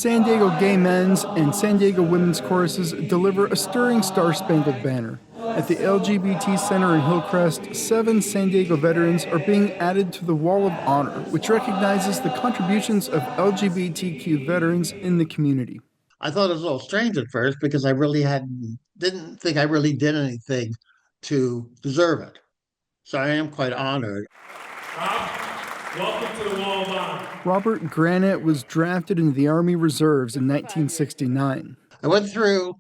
San Diego Gay Men's and San Diego Women's Choruses deliver a stirring Star-Spangled Banner. At the LGBT Center in Hillcrest, 7 San Diego veterans are being added to the Wall of Honor, which recognizes the contributions of LGBTQ veterans in the community. I thought it was a little strange at first because didn't think I really did anything to deserve it. So I am quite honored. Welcome to the Wall of Honor. Robert Granite was drafted into the Army Reserves in 1969. I went through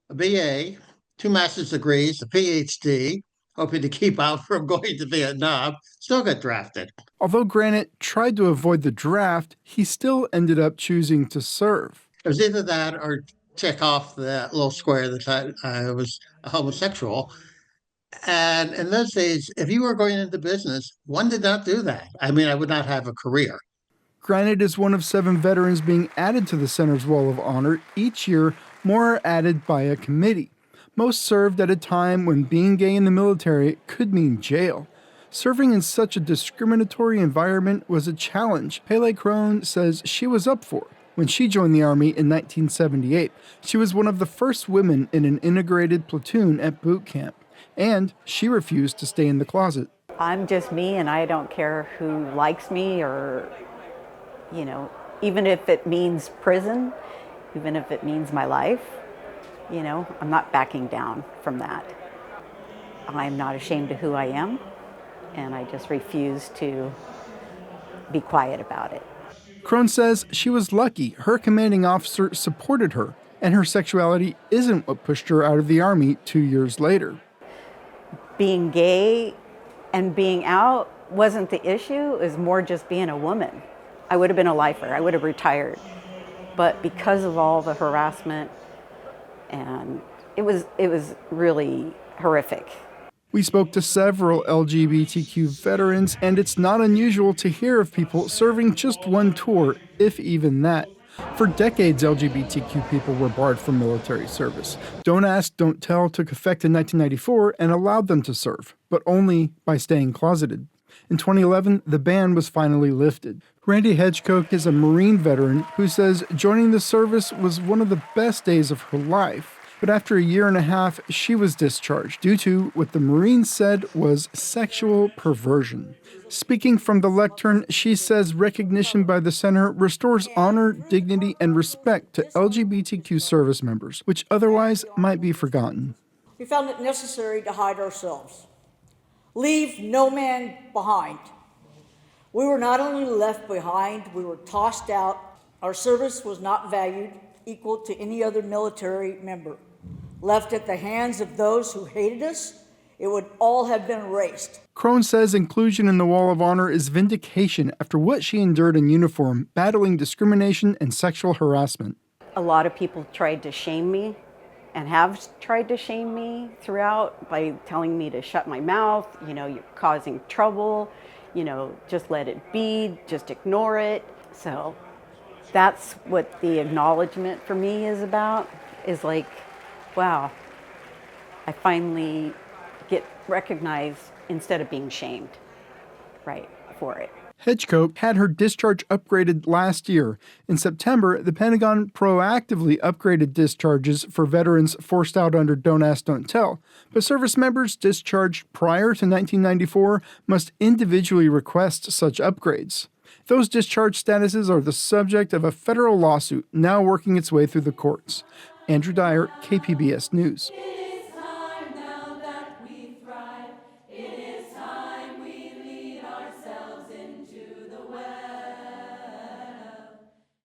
a BA, 2 master's degrees, a PhD, hoping to keep out from going to Vietnam, still got drafted. Although Granite tried to avoid the draft, he still ended up choosing to serve. It was either that or check off that little square that I was a homosexual. And in those days, if you were going into business, one did not do that. I mean, I would not have a career. Granite is one of 7 veterans being added to the center's Wall of Honor. Each year, more are added by a committee. Most served at a time when being gay in the military could mean jail. Serving in such a discriminatory environment was a challenge Pele Crone says she was up for. When she joined the Army in 1978, she was one of the first women in an integrated platoon at boot camp, and she refused to stay in the closet. I'm just me, and I don't care who likes me or, even if it means prison, even if it means my life, I'm not backing down from that. I'm not ashamed of who I am, and I just refuse to be quiet about it. Crone says she was lucky her commanding officer supported her, and her sexuality isn't what pushed her out of the Army 2 years later. Being gay and being out wasn't the issue, it was more just being a woman. I would have been a lifer, I would have retired. But because of all the harassment, and it was really horrific. We spoke to several LGBTQ veterans, and it's not unusual to hear of people serving just one tour, if even that. For decades, LGBTQ people were barred from military service. Don't Ask, Don't Tell took effect in 1994 and allowed them to serve, but only by staying closeted. In 2011, the ban was finally lifted. Randy Hedgecock is a Marine veteran who says joining the service was one of the best days of her life. But after a year and a half, she was discharged due to what the Marines said was sexual perversion. Speaking from the lectern, she says recognition by the center restores honor, dignity, and respect to LGBTQ service members, which otherwise might be forgotten. We found it necessary to hide ourselves. Leave no man behind. We were not only left behind, we were tossed out. Our service was not valued equal to any other military member. Left at the hands of those who hated us, it would all have been erased. Crone says inclusion in the Wall of Honor is vindication after what she endured in uniform, battling discrimination and sexual harassment. A lot of people tried to shame me and have tried to shame me throughout by telling me to shut my mouth, you're causing trouble, just let it be, just ignore it. So that's what the acknowledgement for me is about, is like, wow, I finally get recognized instead of being shamed, right, for it. Hedgecock had her discharge upgraded last year. In September, the Pentagon proactively upgraded discharges for veterans forced out under Don't Ask, Don't Tell. But service members discharged prior to 1994 must individually request such upgrades. Those discharge statuses are the subject of a federal lawsuit now working its way through the courts. Andrew Dyer, Kpbs News.